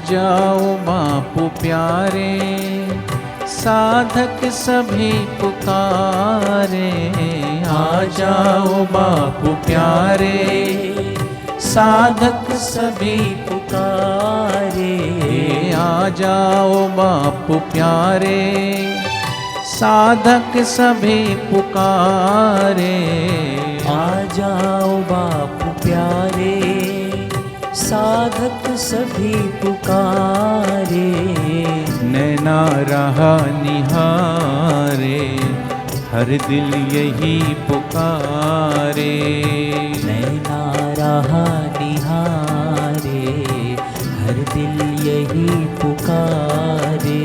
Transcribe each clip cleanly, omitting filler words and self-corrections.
जाओ बापू प्यारे, साधक सभी पुकारे। आ जाओ बापू प्यारे, साधक सभी पुकारे। आ जाओ बापू प्यारे, साधक सभी पुकारे। आ जाओ बापू प्यारे, साधक सभी पुकारे। नैना रहा निहारे, हर दिल यही पुकारे। नैना रहा निहारे, हर दिल यही पुकारे।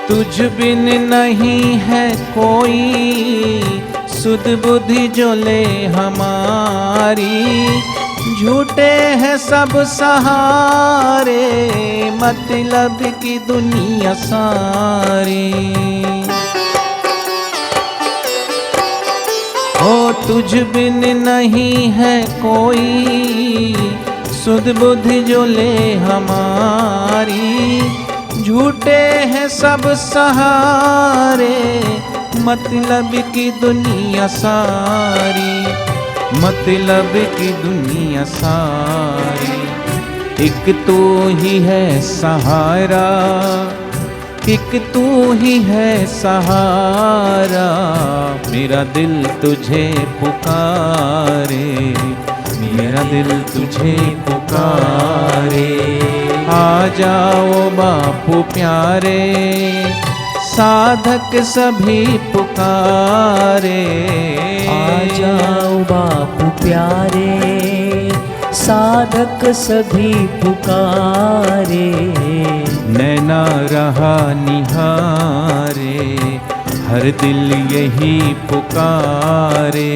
तुझ बिन नहीं है कोई, सुध बुद्धि जो ले हमारी। झूठे हैं सब सहारे, मतलब की दुनिया सारी। ओ तुझ बिन नहीं है कोई, सुध बुद्धि जो ले हमारी। झूठे हैं सब सहारे, मतलब की दुनिया सारी। मतलब की दुनिया सारी। एक तू ही है सहारा, एक तू ही है सहारा। मेरा दिल तुझे पुकारे, मेरा दिल तुझे पुकारे। आ जाओ बापू प्यारे, साधक सभी पुकारे। आ जाओ बापू प्यारे, साधक सभी पुकारे। नैना रहा निहारे, हर दिल यही पुकारे।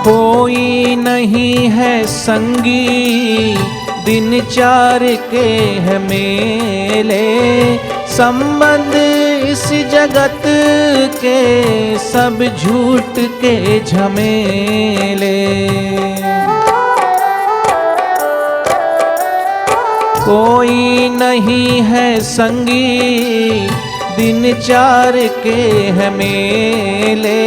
कोई नहीं है संगी, दिन चार के है मेले। संबंध इस जगत के, सब झूठ के झमेले। कोई नहीं है संगी, दिन चार के है मेले।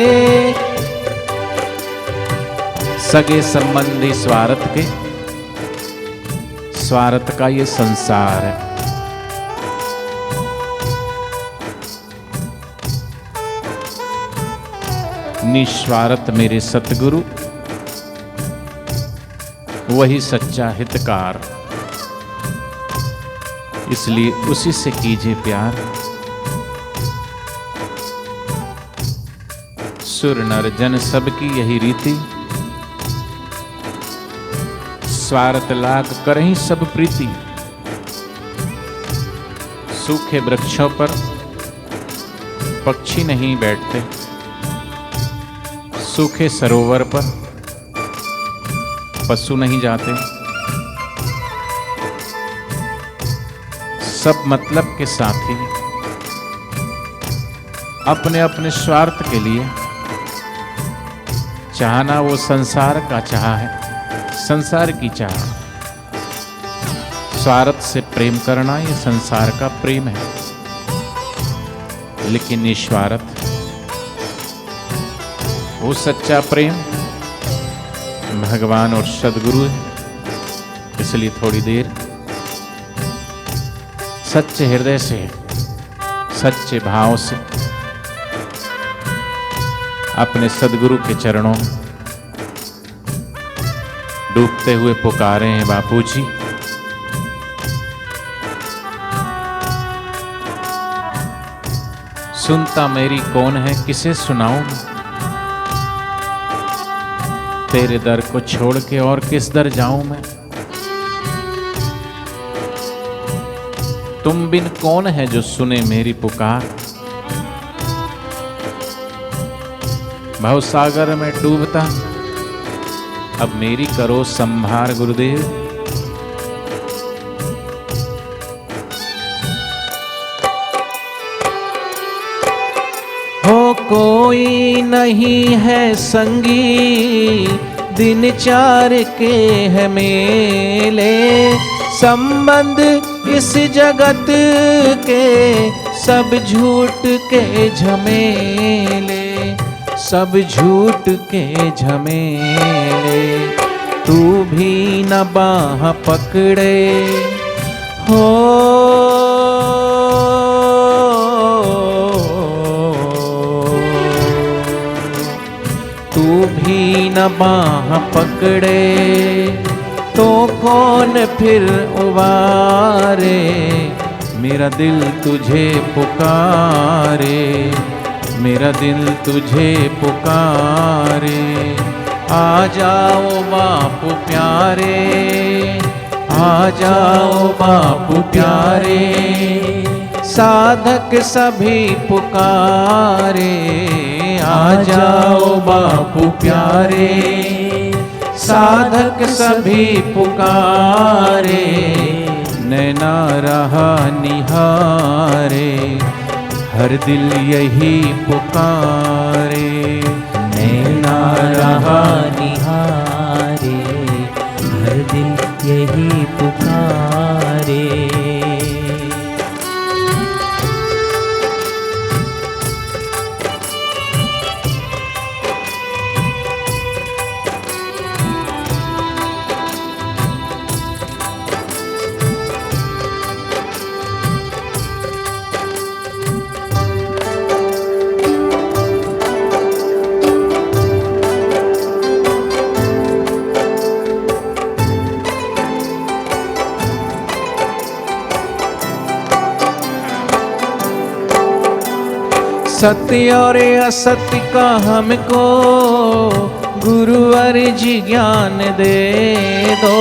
सगे संबंधी स्वार्थ के, स्वार्थ का ये संसार है। निस्वार्थ मेरे सतगुरु, वही सच्चा हितकार। इसलिए उसी से कीजिए प्यार। सुर नर जन सबकी यही रीति, स्वार्थ लाग करहीं सब प्रीति। सूखे वृक्षों पर पक्षी नहीं बैठते, सूखे सरोवर पर पशु नहीं जाते। सब मतलब के साथी अपने अपने स्वार्थ के लिए, चाहना वो संसार का चाह है, संसार की चाह। स्वार्थ से प्रेम करना ये संसार का प्रेम है। लेकिन निस्वार्थ वो सच्चा प्रेम भगवान और सदगुरु है। इसलिए थोड़ी देर सच्चे हृदय से, सच्चे भाव से अपने सदगुरु के चरणों में डूबते हुए पुकारे हैं, बापू जी सुनता मेरी कौन है, किसे सुनाऊं मैं? तेरे दर को छोड़ के और किस दर जाऊं मैं? तुम बिन कौन है जो सुने मेरी पुकार? भवसागर में डूबता अब मेरी करो संभार गुरुदेव। हो कोई नहीं है संगी, दिन चार के है मेले, संबंध इस जगत के सब झूठ के झमेले, सब झूठ के झमेले। तू भी न बाह पकड़े हो, तू भी न बाह पकड़े तो कौन फिर उबारे? मेरा दिल तुझे पुकारे, मेरा दिल तुझे पुकारे। आ जाओ बापू प्यारे, आ जाओ बापू प्यारे, साधक सभी पुकारे। आ जाओ बापू प्यारे, साधक सभी पुकारे। नैना रहा निहारे, हर दिल यही पुकारे। नैना रहा निहारे, हर दिल यही पुकारे। सत्य और असत्य का हमको गुरुवर जी ज्ञान दे दो,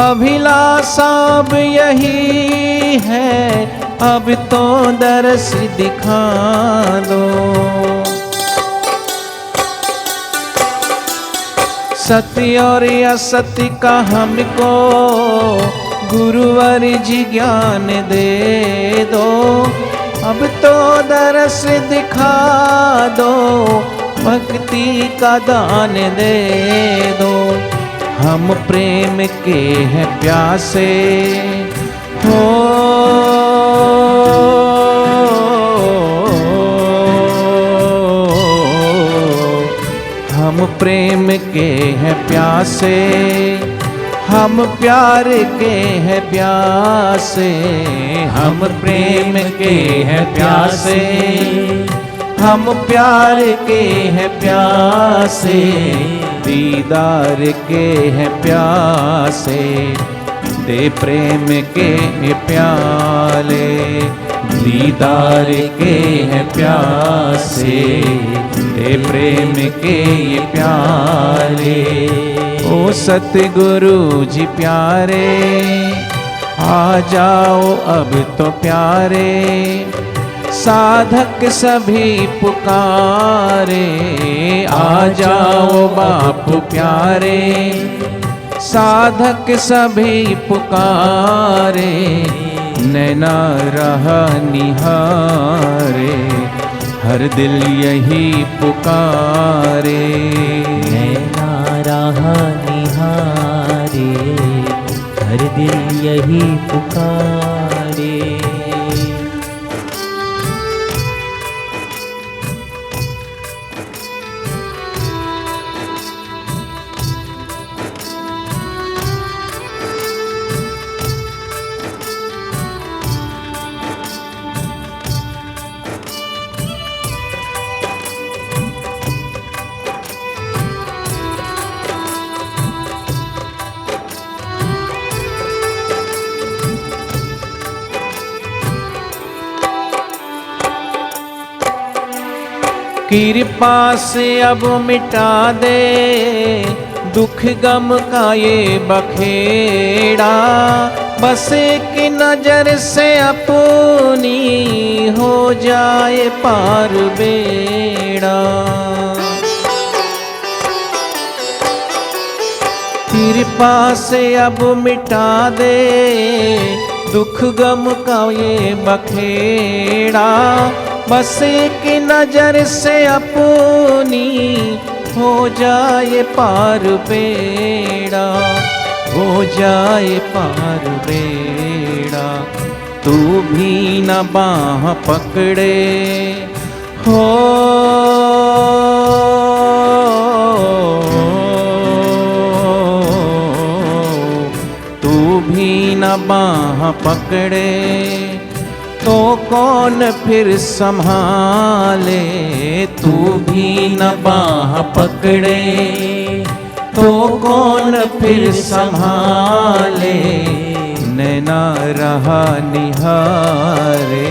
अभिलाषा अब यही है, अब तो दर्श दिखा दो। सत्य और असत्य का हमको गुरुवर जी ज्ञान दे दो, अब तो दरस दिखा दो, भक्ति का दान दे दो। हम प्रेम के हैं प्यासे हो, हम प्रेम के हैं प्यासे, हम प्यार के हैं प्यासे। हम प्रेम के हैं प्यासे, हम प्यार के हैं प्यासे, दीदार के हैं प्यासे। दे प्रेम के प्याले, दीदार के हैं प्यासे, दे प्रेम के प्याले। ओ सतगुरु जी प्यारे, आ जाओ अब तो प्यारे, साधक सभी पुकारे। आ जाओ बापू प्यारे, साधक सभी पुकारे। नैना रहा निहारे, हर दिल यही पुकारे। नैना रहा निहारे, हर दिल यही पुकारे। कृपा से अब मिटा दे दुख गम का ये बखेड़ा, बस एक नजर से अपनी हो जाए पार बेड़ा। कृपा से अब मिटा दे दुख गम का ये बखेड़ा, बस एक नजर से अपनी हो जाए पार बेड़ा, हो जाए पार बेड़ा। तू भी न बाह पकड़े हो, तू भी न बाह पकड़े तो कौन फिर संभाले, तू भी न बाह पकड़े तो कौन फिर संभाले। नैना रहा निहारे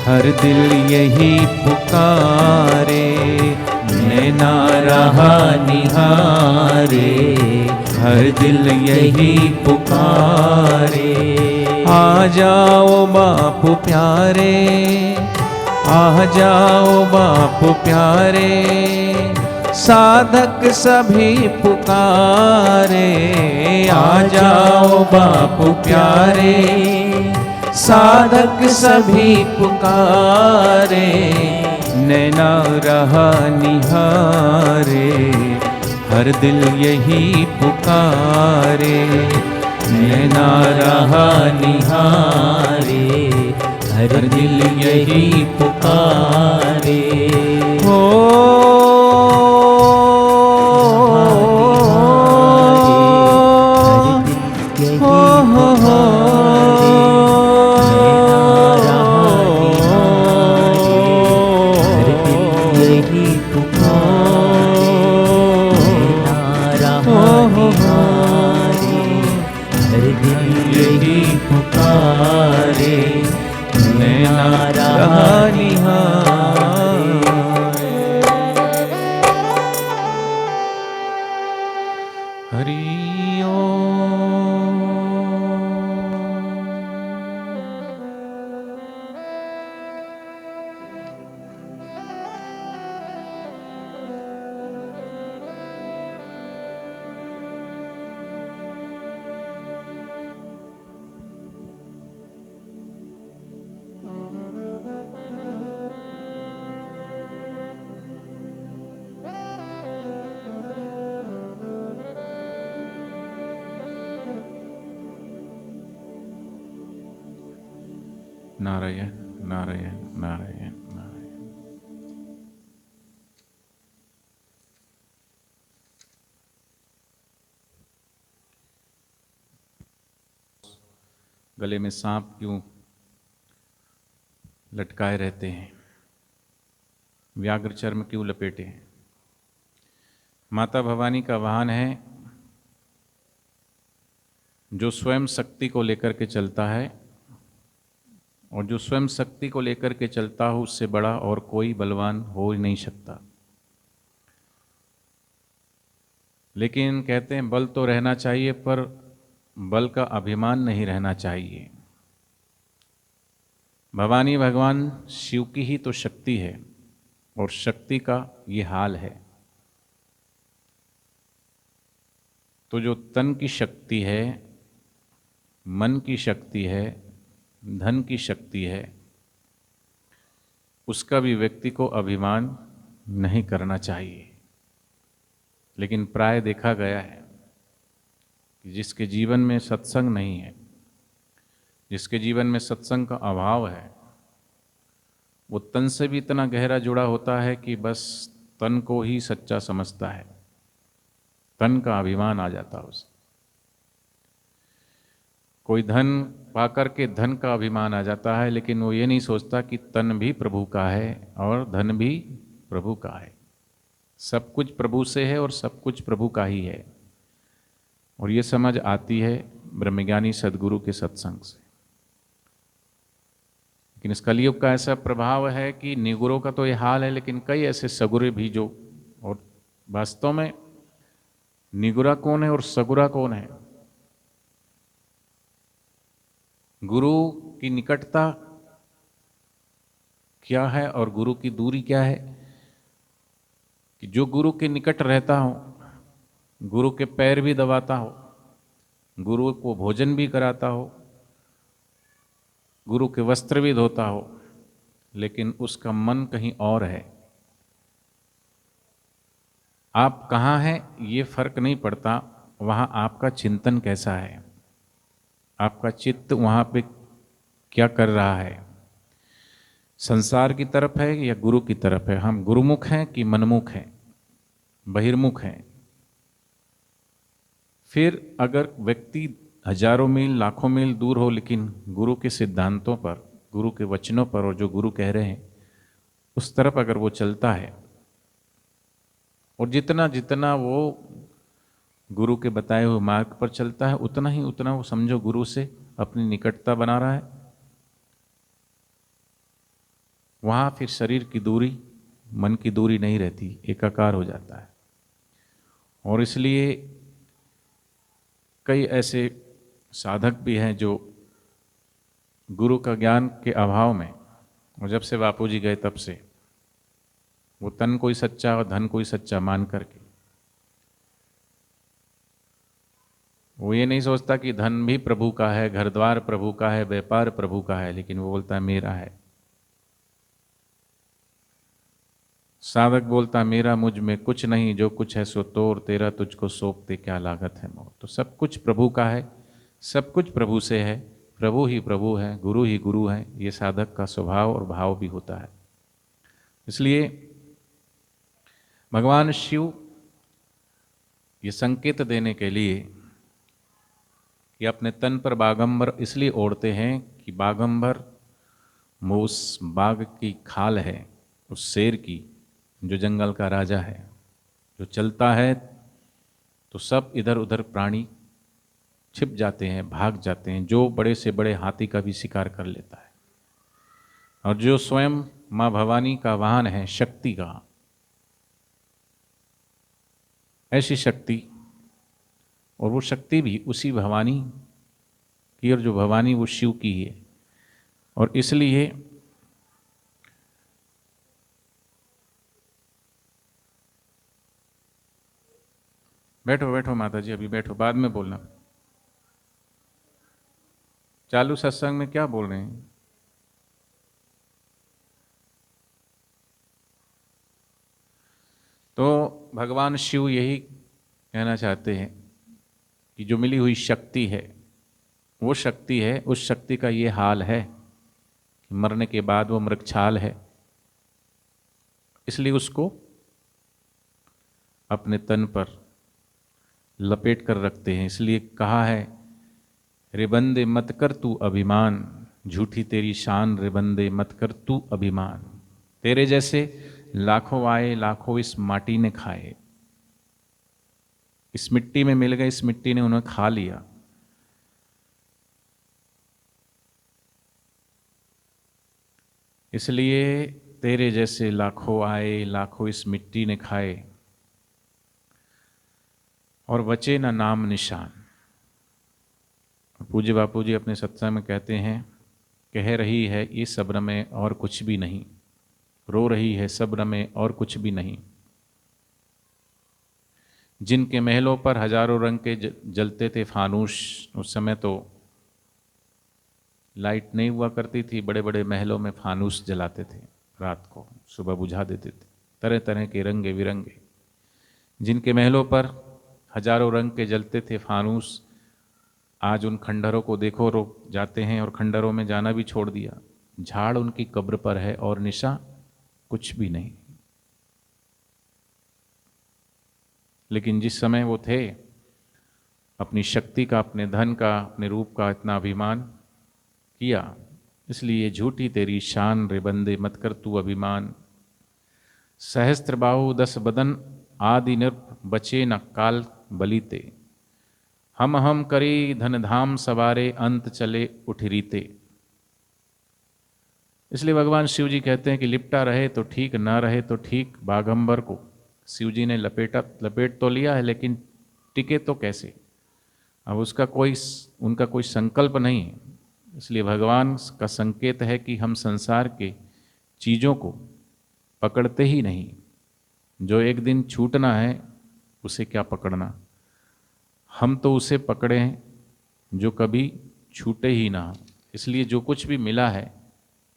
हर दिल यही पुकारे, नैना रहा निहारे हर दिल यही पुकारे। आ जाओ बापू प्यारे, आ जाओ बापू प्यारे, साधक सभी पुकारे। आ जाओ बापू प्यारे, साधक सभी पुकारे। नैना रहा निहारे हर दिल यही पुकारे, नैना रहा निहारे हर दिल यही पुकारे। हो नारायण नारायण नारायण नारायण। गले में सांप क्यों लटकाए रहते हैं, व्याघ्र चर्म क्यों लपेटे हैं? माता भवानी का वाहन है जो स्वयं शक्ति को लेकर के चलता है, और जो स्वयं शक्ति को लेकर के चलता हो उससे बड़ा और कोई बलवान हो ही नहीं सकता। लेकिन कहते हैं बल तो रहना चाहिए पर बल का अभिमान नहीं रहना चाहिए। भवानी भगवान शिव की ही तो शक्ति है और शक्ति का ये हाल है। तो जो तन की शक्ति है, मन की शक्ति है, धन की शक्ति है, उसका भी व्यक्ति को अभिमान नहीं करना चाहिए। लेकिन प्राय देखा गया है कि जिसके जीवन में सत्संग नहीं है, जिसके जीवन में सत्संग का अभाव है, वो तन से भी इतना गहरा जुड़ा होता है कि बस तन को ही सच्चा समझता है, तन का अभिमान आ जाता है उसे। कोई धन पाकर के धन का अभिमान आ जाता है, लेकिन वो ये नहीं सोचता कि तन भी प्रभु का है और धन भी प्रभु का है। सब कुछ प्रभु से है और सब कुछ प्रभु का ही है। और ये समझ आती है ब्रह्मज्ञानी सद्गुरु के सत्संग से। लेकिन इस कलयुग का ऐसा प्रभाव है कि निगुरों का तो ये हाल है, लेकिन कई ऐसे सगुरे भी जो, और वास्तव में निगुरा कौन है और सगुरा कौन है? गुरु की निकटता क्या है और गुरु की दूरी क्या है? कि जो गुरु के निकट रहता हो, गुरु के पैर भी दबाता हो, गुरु को भोजन भी कराता हो, गुरु के वस्त्र भी धोता हो, लेकिन उसका मन कहीं और है। आप कहाँ हैं ये फर्क नहीं पड़ता, वहाँ आपका चिंतन कैसा है, आपका चित्त वहाँ पे क्या कर रहा है, संसार की तरफ है या गुरु की तरफ है? हम गुरुमुख हैं कि मनमुख हैं, बहिर्मुख हैं? फिर अगर व्यक्ति हजारों मील लाखों मील दूर हो, लेकिन गुरु के सिद्धांतों पर, गुरु के वचनों पर, और जो गुरु कह रहे हैं उस तरफ अगर वो चलता है, और जितना जितना वो गुरु के बताए हुए मार्ग पर चलता है, उतना वो समझो गुरु से अपनी निकटता बना रहा है। वहाँ फिर शरीर की दूरी, मन की दूरी नहीं रहती, एकाकार हो जाता है। और इसलिए कई ऐसे साधक भी हैं जो गुरु का ज्ञान के अभाव में, और जब से बापू जी गए तब से, वो तन कोई सच्चा और धन कोई सच्चा मान करके वो ये नहीं सोचता कि धन भी प्रभु का है, घर द्वार प्रभु का है, व्यापार प्रभु का है, लेकिन वो बोलता है मेरा है। साधक बोलता मेरा मुझ में कुछ नहीं, जो कुछ है सो तोर, तेरा तुझको सौंपते क्या लागत है मोर। तो सब कुछ प्रभु का है, सब कुछ प्रभु से है, प्रभु ही प्रभु है, गुरु ही गुरु है। ये साधक का स्वभाव और भाव भी होता है। इसलिए भगवान शिव ये संकेत देने के लिए कि अपने तन पर बागंबर इसलिए ओढ़ते हैं कि बागंबर वो उस बाघ की खाल है, उस शेर की, जो जंगल का राजा है, जो चलता है तो सब इधर उधर प्राणी छिप जाते हैं, भाग जाते हैं, जो बड़े से बड़े हाथी का भी शिकार कर लेता है। और जो स्वयं माँ भवानी का वाहन है, शक्ति का, ऐसी शक्ति, और वो शक्ति भी उसी भवानी की, और जो भवानी वो शिव की है। और इसलिए बैठो बैठो माता जी, अभी बैठो, बाद में बोलना। चालू सत्संग में क्या बोल रहे हैं? तो भगवान शिव यही कहना चाहते हैं कि जो मिली हुई शक्ति है, वो शक्ति है, उस शक्ति का ये हाल है कि मरने के बाद वो मृगछाल है, इसलिए उसको अपने तन पर लपेट कर रखते हैं। इसलिए कहा है, रे बंदे मत कर तू अभिमान, झूठी तेरी शान, रे बंदे मत कर तू अभिमान। तेरे जैसे लाखों आए, लाखों इस माटी ने खाए, इस मिट्टी में मिल गए, इस मिट्टी ने उन्हें खा लिया। इसलिए तेरे जैसे लाखों आए, लाखों इस मिट्टी ने खाए, और बचे ना नाम निशान। पूज्य बापू जी अपने सत्संग में कहते हैं, कह रही है ये सब्र में और कुछ भी नहीं, रो रही है सब्र में और कुछ भी नहीं। जिनके महलों पर हजारों रंग के जलते थे फानूस, उस समय तो लाइट नहीं हुआ करती थी, बड़े बड़े महलों में फानूस जलाते थे, रात को सुबह बुझा देते थे, तरह तरह के रंगे बिरंगे। जिनके महलों पर हजारों रंग के जलते थे फानूस, आज उन खंडरों को देखो, रोक जाते हैं और खंडरों में जाना भी छोड़ दिया। झाड़ उनकी कब्र पर है और निशा कुछ भी नहीं। लेकिन जिस समय वो थे, अपनी शक्ति का, अपने धन का, अपने रूप का इतना अभिमान किया, इसलिए झूठी तेरी शान, रे बंदे मत कर तू अभिमान। सहस्त्र बाहु 10 बदन, आदि नृप बचे न काल बलीते। हम करी धन धाम सवारे, अंत चले उठ रीते। इसलिए भगवान शिव जी कहते हैं कि लिपटा रहे तो ठीक, ना रहे तो ठीक। बागंबर को शिव जी ने लपेट तो लिया है, लेकिन टिके तो कैसे? अब उनका कोई संकल्प नहीं है। इसलिए भगवान का संकेत है कि हम संसार के चीज़ों को पकड़ते ही नहीं। जो एक दिन छूटना है उसे क्या पकड़ना, हम तो उसे पकड़े हैं जो कभी छूटे ही ना हो। इसलिए जो कुछ भी मिला है,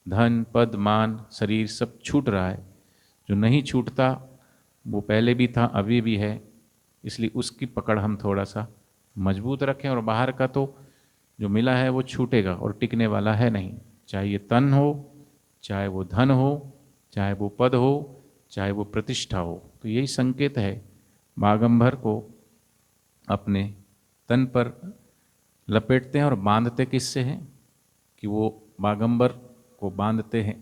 धन पद मान शरीर, सब छूट रहा है। जो नहीं छूटता वो पहले भी था, अभी भी है। इसलिए उसकी पकड़ हम थोड़ा सा मजबूत रखें। और बाहर का तो जो मिला है वो छूटेगा और टिकने वाला है नहीं। चाहे ये तन हो, चाहे वो धन हो, चाहे वो पद हो, चाहे वो प्रतिष्ठा हो। तो यही संकेत है बागंबर को अपने तन पर लपेटते हैं। और बांधते किससे हैं कि वो बागंबर को बांधते हैं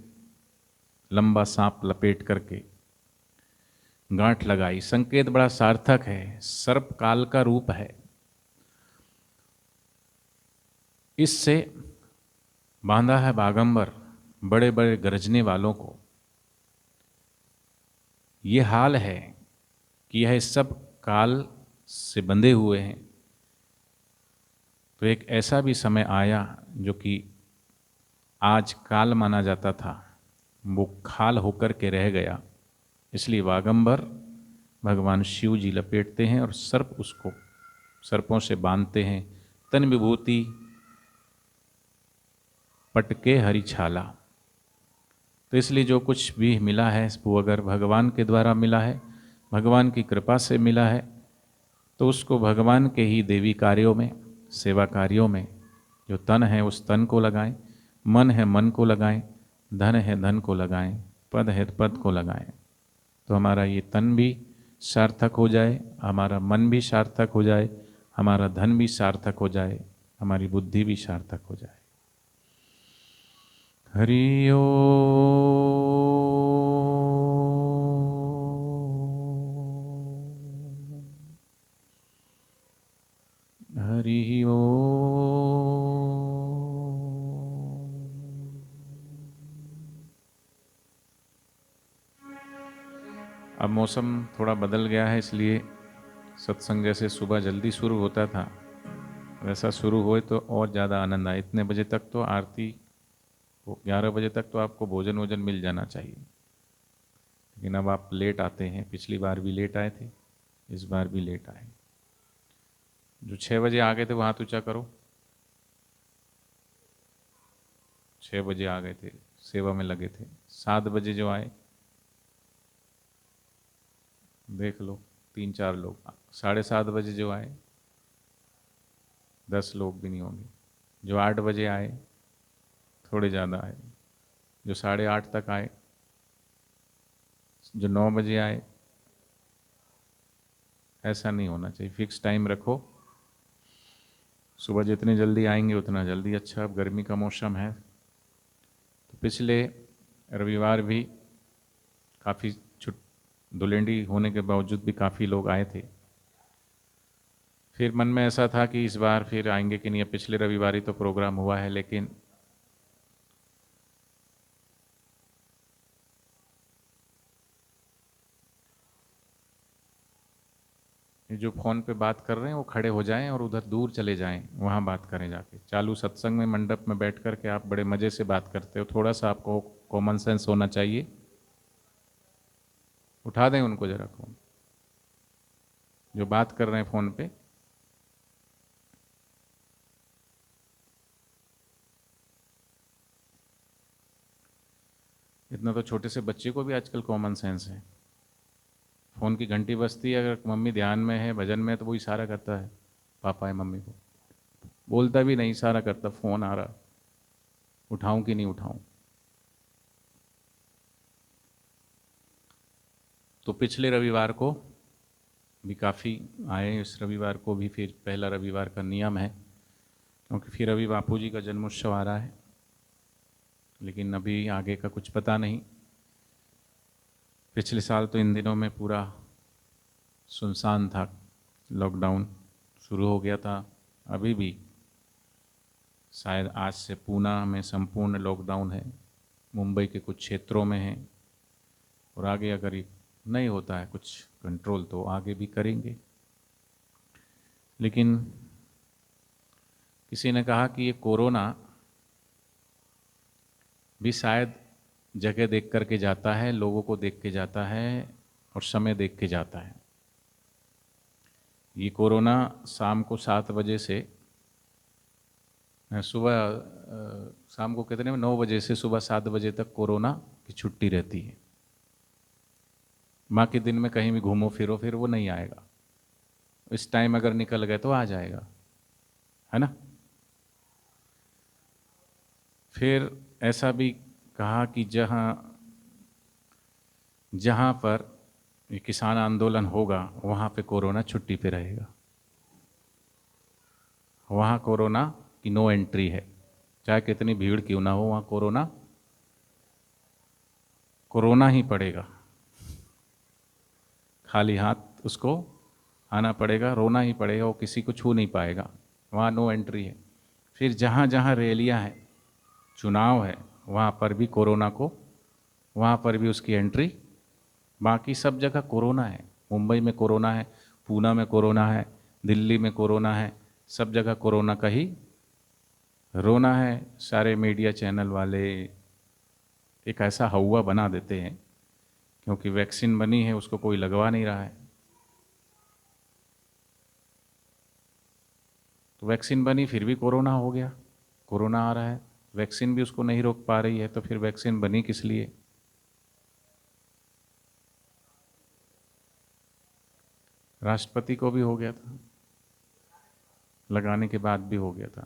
लंबा सांप लपेट करके, गांठ लगाई। संकेत बड़ा सार्थक है, सर्प काल का रूप है। इससे बांधा है बागंबर बड़े बड़े गरजने वालों को। ये हाल है कि यह सब काल से बंधे हुए हैं। तो एक ऐसा भी समय आया जो कि आज काल माना जाता था, वो खाल होकर के रह गया। इसलिए बागंबर भगवान शिव जी लपेटते हैं और सर्प उसको सर्पों से बांधते हैं। तन विभूति पटके हरि छाला। तो इसलिए जो कुछ भी मिला है वो अगर भगवान के द्वारा मिला है, भगवान की कृपा से मिला है, तो उसको भगवान के ही देवी कार्यों में, सेवा कार्यों में, जो तन है उस तन को लगाएं, मन है मन को लगाएं, धन है धन को लगाएं, पद है पद को लगाएं। तो हमारा ये तन भी सार्थक हो जाए, हमारा मन भी सार्थक हो जाए, हमारा धन भी सार्थक हो जाए, हमारी बुद्धि भी सार्थक हो जाए। हरि ओम। हरि ओम। अब मौसम थोड़ा बदल गया है, इसलिए सत्संग जैसे सुबह जल्दी शुरू होता था वैसा शुरू होए तो और ज़्यादा आनंद आए। इतने बजे तक तो आरती, 11 बजे तक तो आपको भोजन वोजन मिल जाना चाहिए, लेकिन अब आप लेट आते हैं। पिछली बार भी लेट आए थे, इस बार भी लेट आए। जो 6 बजे आ गए थे वो हाथ ऊंचा करो। 6 बजे आ गए थे, सेवा में लगे थे। 7 बजे जो आए देख लो, 3-4 लोग। 7:30 बजे जो आए 10 लोग भी नहीं होंगे। जो 8 बजे आए थोड़े ज़्यादा आए। जो 8:30 तक आए, जो 9 बजे आए, ऐसा नहीं होना चाहिए। फिक्स टाइम रखो। सुबह जितनी जल्दी आएंगे उतना जल्दी अच्छा। अब गर्मी का मौसम है, तो पिछले रविवार भी काफ़ी धुलेंडी होने के बावजूद भी काफ़ी लोग आए थे। फिर मन में ऐसा था कि इस बार फिर आएंगे कि नहीं। अब पिछले रविवार ही तो प्रोग्राम हुआ है, लेकिन जो फ़ोन पे बात कर रहे हैं वो खड़े हो जाएं और उधर दूर चले जाएं, वहाँ बात करें जाके। चालू सत्संग में मंडप में बैठ कर के आप बड़े मज़े से बात करते हो, थोड़ा सा आपको कॉमन सेंस होना चाहिए। उठा दें उनको जरा फ़ोन, जो बात कर रहे हैं फ़ोन पे। इतना तो छोटे से बच्चे को भी आजकल कॉमन सेंस है। फ़ोन की घंटी बजती है, अगर मम्मी ध्यान में है, भजन में, तो वो इशारा करता है पापा है मम्मी को। बोलता भी नहीं, इशारा करता, फ़ोन आ रहा, उठाऊं कि नहीं उठाऊं। तो पिछले रविवार को भी काफ़ी आए, इस रविवार को भी फिर पहला रविवार का नियम है, क्योंकि फिर अभी बापू जी का जन्मोत्सव आ रहा है, लेकिन अभी आगे का कुछ पता नहीं। पिछले साल तो इन दिनों में पूरा सुनसान था, लॉकडाउन शुरू हो गया था। अभी भी शायद आज से पूना में संपूर्ण लॉकडाउन है। मुंबई के कुछ क्षेत्रों में हैं, और आगे अगर ये नहीं होता है कुछ कंट्रोल तो आगे भी करेंगे। लेकिन किसी ने कहा कि ये कोरोना भी शायद जगह देख कर के जाता है, लोगों को देख के जाता है और समय देख के जाता है। ये कोरोना शाम को 7 बजे से शाम को कितने में 9 बजे से सुबह 7 बजे तक कोरोना की छुट्टी रहती है। बाकी दिन में कहीं भी घूमो फिरो फिर वो नहीं आएगा। इस टाइम अगर निकल गए तो आ जाएगा, है ना। फिर ऐसा भी कहा कि जहाँ पर ये किसान आंदोलन होगा वहाँ पे कोरोना छुट्टी पे रहेगा, वहाँ कोरोना की नो एंट्री है, चाहे कितनी भीड़ क्यों ना हो, वहाँ कोरोना ही पड़ेगा। खाली हाथ उसको आना पड़ेगा, रोना ही पड़ेगा, वो किसी को छू नहीं पाएगा, वहाँ नो एंट्री है। फिर जहाँ जहाँ रैलियाँ हैं, चुनाव है, वहाँ पर भी कोरोना को, वहाँ पर भी उसकी एंट्री। बाकी सब जगह कोरोना है। मुंबई में कोरोना है, पूना में कोरोना है, दिल्ली में कोरोना है, सब जगह कोरोना का ही रोना है। सारे मीडिया चैनल वाले एक ऐसा हवा बना देते हैं, क्योंकि वैक्सीन बनी है उसको कोई लगवा नहीं रहा है। तो वैक्सीन बनी फिर भी कोरोना हो गया, कोरोना आ रहा है, वैक्सीन भी उसको नहीं रोक पा रही है, तो फिर वैक्सीन बनी किस लिए। राष्ट्रपति को भी हो गया था, लगाने के बाद भी हो गया था।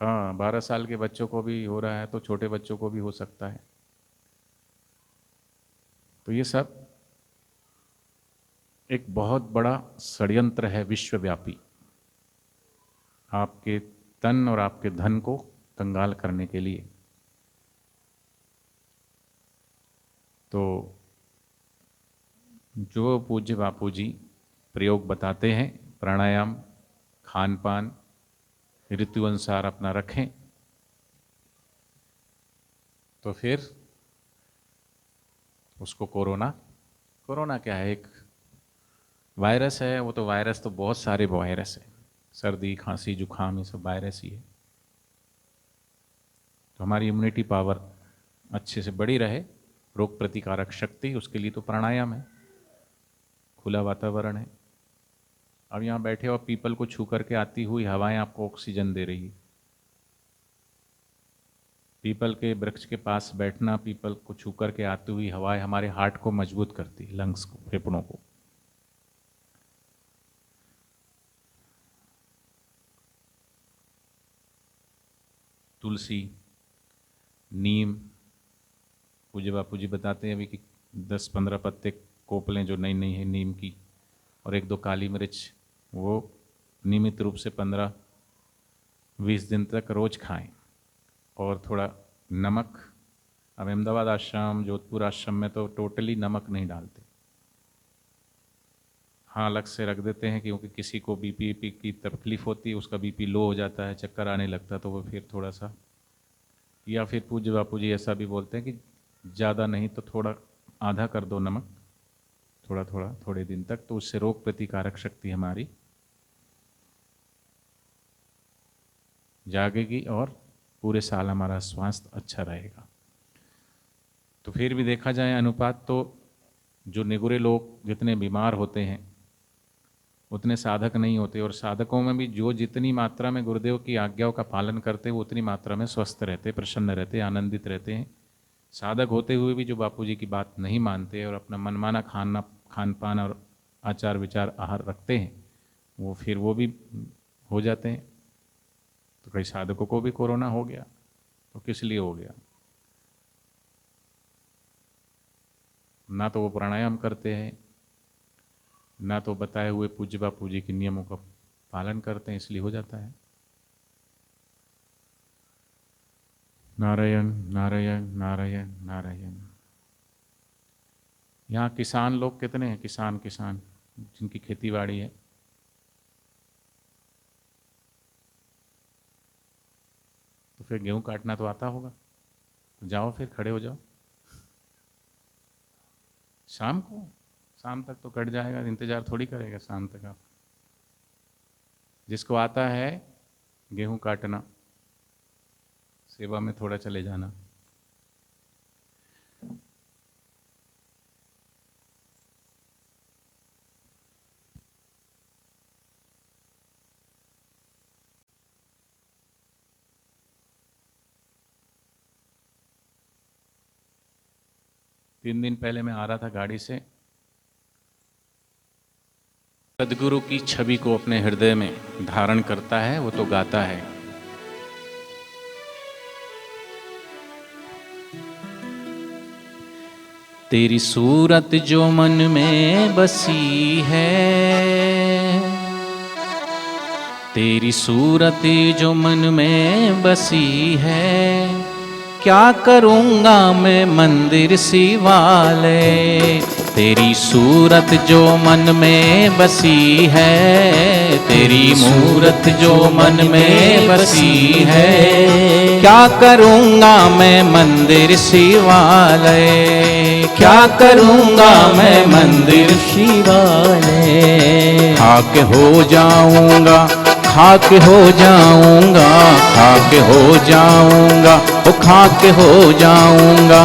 हाँ, 12 साल के बच्चों को भी हो रहा है, तो छोटे बच्चों को भी हो सकता है। तो ये सब एक बहुत बड़ा षड्यंत्र है विश्वव्यापी, आपके तन और आपके धन को कंगाल करने के लिए। तो जो पूज्य बापू जी प्रयोग बताते हैं, प्राणायाम, खान पान ऋतु अनुसार अपना रखें, तो फिर उसको कोरोना क्या है, एक वायरस है। वो तो वायरस तो बहुत सारे वायरस है, सर्दी खांसी जुकाम ये सब वायरस ही है। तो हमारी इम्यूनिटी पावर अच्छे से बढ़ी रहे, रोग प्रतिकारक शक्ति, उसके लिए तो प्राणायाम है, खुला वातावरण है। अब यहाँ बैठे और पीपल को छू करके आती हुई हवाएं आपको ऑक्सीजन दे रही है। पीपल के वृक्ष के पास बैठना, पीपल को छू करके आती हुई हवाएं हमारे हार्ट को मजबूत करती है, लंग्स को, फेफड़ों को। तुलसी, नीम, पूज्य बापू जी बताते हैं अभी कि 10-15 पत्ते कोप लें जो नई नई है नीम की, और 1-2 काली मिर्च, वो नियमित रूप से 15-20 दिन तक रोज खाएं। और थोड़ा नमक, अब अहमदाबाद आश्रम, जोधपुर आश्रम में तो टोटली नमक नहीं डालते, हाँ अलग से रख देते हैं, क्योंकि किसी को बीपी की तकलीफ होती है, उसका बीपी लो हो जाता है, चक्कर आने लगता है, तो वो फिर थोड़ा सा, या फिर पूज्य बापू जी ऐसा भी बोलते हैं कि ज़्यादा नहीं तो थोड़ा आधा कर दो नमक, थोड़ा थोड़ा थोड़े दिन तक, तो उससे रोग प्रतिकारक शक्ति हमारी जागेगी और पूरे साल हमारा स्वास्थ्य अच्छा रहेगा। तो फिर भी देखा जाए अनुपात, तो जो निगुरे लोग जितने बीमार होते हैं उतने साधक नहीं होते, और साधकों में भी जो जितनी मात्रा में गुरुदेव की आज्ञाओं का पालन करते वो उतनी मात्रा में स्वस्थ रहते, प्रसन्न रहते, आनंदित रहते हैं। साधक होते हुए भी जो बापूजी की बात नहीं मानते और अपना मनमाना खान पान और आचार विचार आहार रखते हैं, वो भी हो जाते हैं। तो कई साधकों को भी कोरोना हो गया, तो किस लिए हो गया? ना तो वो प्राणायाम करते हैं, ना तो बताए हुए पूज्य बापू जी के नियमों का पालन करते हैं, इसलिए हो जाता है। नारायण नारायण नारायण नारायण। यहाँ किसान लोग कितने हैं? किसान जिनकी खेती बाड़ी है, फिर गेहूं काटना तो आता होगा, तो जाओ फिर खड़े हो जाओ। शाम को, शाम तक तो कट जाएगा, इंतजार थोड़ी करेगा शाम तक आप। जिसको आता है गेहूं काटना, सेवा में थोड़ा चले जाना। तीन दिन पहले मैं आ रहा था गाड़ी से, सदगुरु की छवि को अपने हृदय में धारण करता है वो तो गाता है। तेरी सूरत जो मन में बसी है, तेरी सूरत जो मन में बसी है, क्या करूँगा मैं मंदिर सिवाले। तेरी सूरत जो मन में बसी है, तेरी मूरत जो मन में बसी है, क्या करूँगा मैं मंदिर सिवाले, क्या करूँगा मैं मंदिर शिवाले। खाक हो जाऊँगा, खाक हो जाऊँगा, खाक हो जाऊँगा, ओ खाक हो जाऊँगा,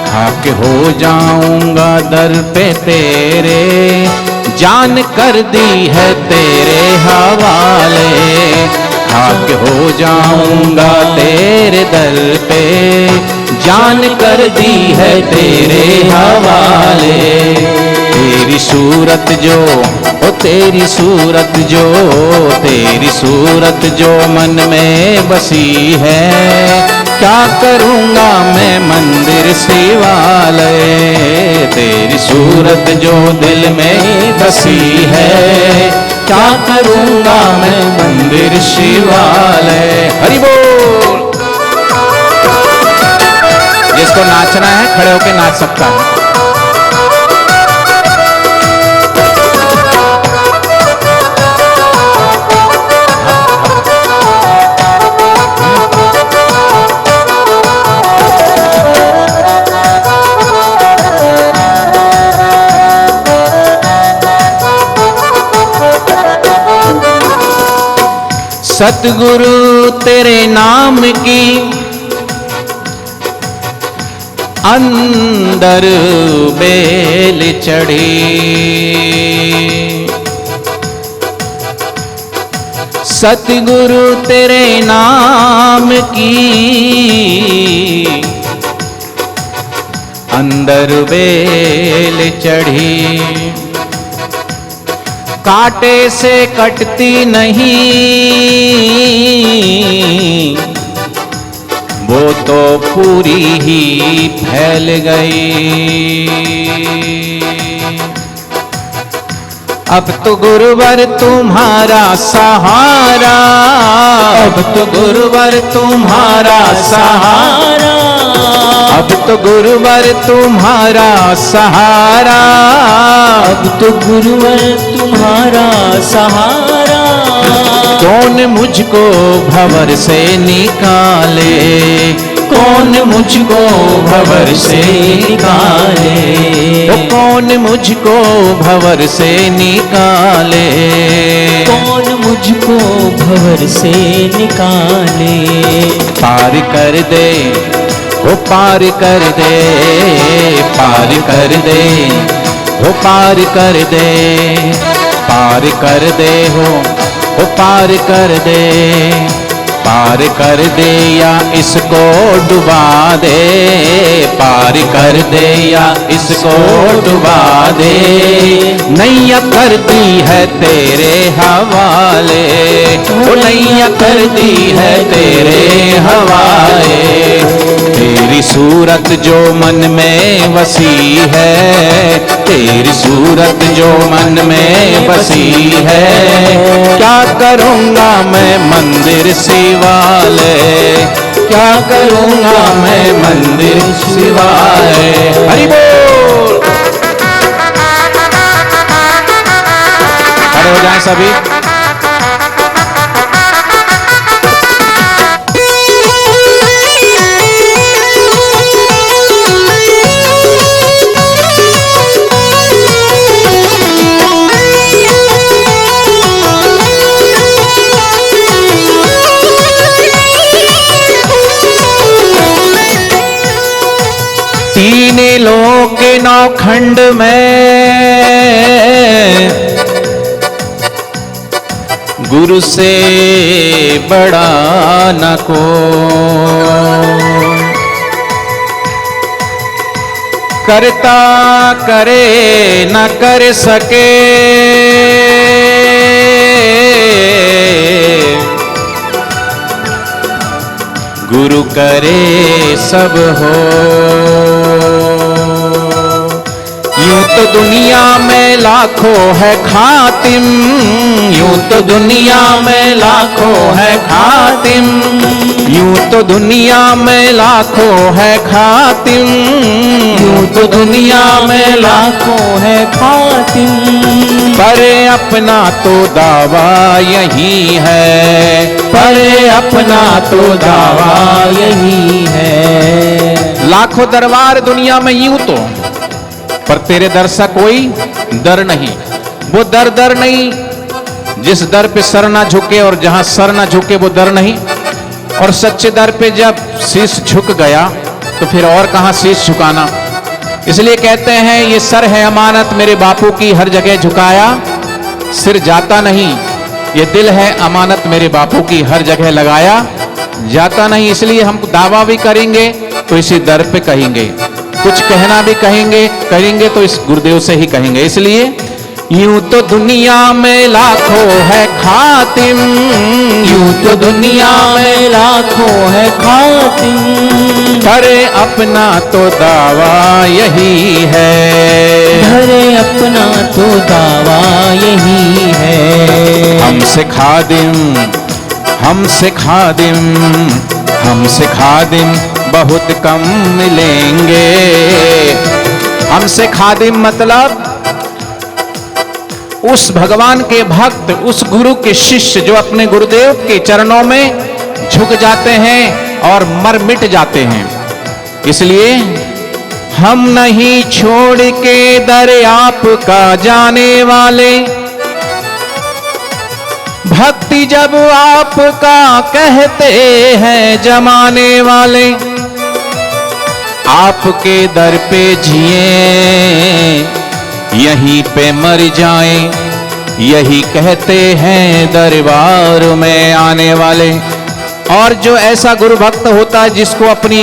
खाक हो जाऊँगा दर पे तेरे, जान कर दी है तेरे हवाले। खाक हो जाऊँगा तेरे दर पे, जान कर दी है तेरे हवाले। तेरी सूरत जो, ओ तेरी सूरत जो, तेरी सूरत जो मन में बसी है, क्या करूँगा मैं मंदिर सिवाले। तेरी सूरत जो दिल में बसी है, क्या करूँगा मैं मंदिर शिवाले। हरि बोल। जिसको नाचना है खड़े होकर नाच सकता है। सतगुरु तेरे नाम की अंदर बेल चढ़ी, सतगुरु तेरे नाम की अंदर बेल चढ़ी, कांटे से कटती नहीं, वो तो पूरी ही फैल गई। अब तो गुरुवर तुम्हारा सहारा, अब तो गुरुवर तुम्हारा सहारा, अब तो गुरुवर तुम्हारा सहारा, अब तो गुरुवर तुम्हारा सहारा। कौन मुझको भंवर से निकाले, कौन मुझको भंवर से निकाले, ओ कौन मुझको भंवर से निकाले, कौन मुझको भंवर से निकाले। पार कर दे, ओ पार कर दे, पार कर दे, ओ पार कर दे, पार कर दे हो, ओ पार कर दे, पार कर दे या इसको डुबा दे, पार कर दे या इसको डुबा दे। नैया कर दी है तेरे हवाले, ओ नैया कर दी है तेरे हवाले। तेरी सूरत जो मन में बसी है, तेरी सूरत जो मन में बसी है, क्या करूँगा मैं मंदिर सिवाले, क्या करूँगा मैं मंदिर सिवाले। हरि बोल। खड़े हो जाएं सभी। त्रिलोक नौखंड में गुरु से बड़ा न को। करता करे न कर सके, गुरु करे सब हो। यूं तो दुनिया में लाखों है खातिम, यूं तो दुनिया में लाखों है खातिम, यूं तो दुनिया में लाखों है खातिम, यूं तो दुनिया में लाखों है खातिम, पर अपना तो दावा यही है, पर अपना तो दावा यही है। लाखों दरबार दुनिया में यूं तो, पर तेरे दर सा कोई दर नहीं। वो दर नहीं, जिस दर पे सर ना झुके और जहां सर ना झुके वो दर नहीं। और सच्चे दर पे जब शीश झुक गया तो फिर और कहां शीश झुकाना। इसलिए कहते हैं ये सर है अमानत मेरे बापू की, हर जगह झुकाया सिर जाता नहीं। ये दिल है अमानत मेरे बापू की, हर जगह लगाया जाता नहीं। इसलिए हम दावा भी करेंगे तो इसी दर पे कहेंगे, कुछ कहना भी करेंगे तो इस गुरुदेव से ही कहेंगे। इसलिए यूं तो दुनिया में लाखों है खातिम, यूं तो दुनिया में लाखों है खातिम, पर अपना तो दावा यही है, अरे अपना तो दावा यही है। हमसे खादिम, हमसे खादिम, हमसे खादिम बहुत कम मिलेंगे। हमसे खादिम मतलब उस भगवान के भक्त, उस गुरु के शिष्य जो अपने गुरुदेव के चरणों में झुक जाते हैं और मर मिट जाते हैं। इसलिए हम नहीं छोड़ के दर आपका जाने वाले, भक्ति जब आपका कहते हैं जमाने वाले, आपके दर पे जिए यहीं पे मर जाएं, यही कहते हैं दरबार में आने वाले। और जो ऐसा गुरु भक्त होता है जिसको अपनी